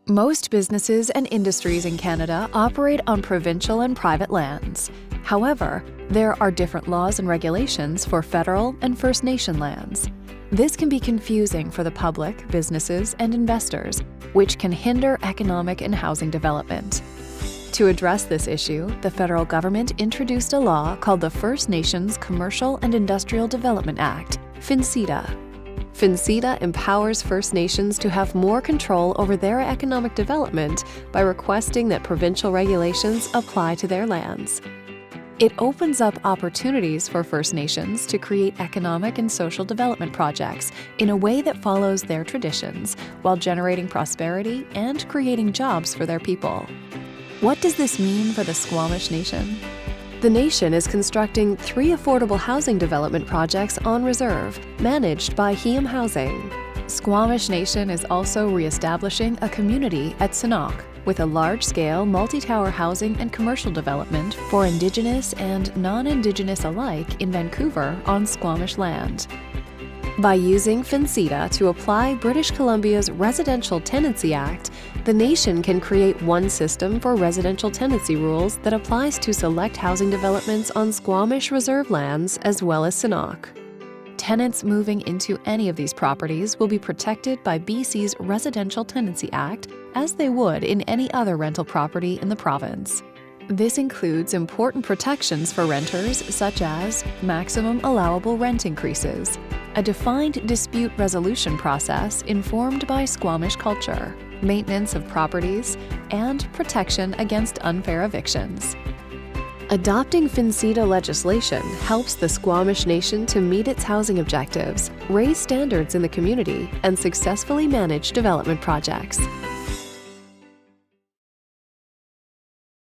Most businesses and industries in Canada operate on provincial and private lands. However, there are different laws and regulations for federal and First Nation lands. This can be confusing for the public, businesses, and investors, which can hinder economic and housing development. To address this issue, the federal government introduced a law called the First Nations Commercial and Industrial Development Act, FNCIDA. FNCIDA empowers First Nations to have more control over their economic development by requesting that provincial regulations apply to their lands. It opens up opportunities for First Nations to create economic and social development projects in a way that follows their traditions while generating prosperity and creating jobs for their people. What does this mean for the Squamish Nation? The nation is constructing 3 affordable housing development projects on reserve, managed by Housing. Squamish Nation is also re-establishing a community at Sinok, with a large-scale multi-tower housing and commercial development for Indigenous and non-Indigenous alike in Vancouver on Squamish land. By using FNCIDA to apply British Columbia's Residential Tenancy Act, the nation can create one system for residential tenancy rules that applies to select housing developments on Squamish reserve lands as well as Sinok. Tenants moving into any of these properties will be protected by BC's Residential Tenancy Act as they would in any other rental property in the province. This includes important protections for renters such as maximum allowable rent increases, a defined dispute resolution process informed by Squamish culture, maintenance of properties, and protection against unfair evictions. Adopting FNCIDA legislation helps the Squamish Nation to meet its housing objectives, raise standards in the community, and successfully manage development projects.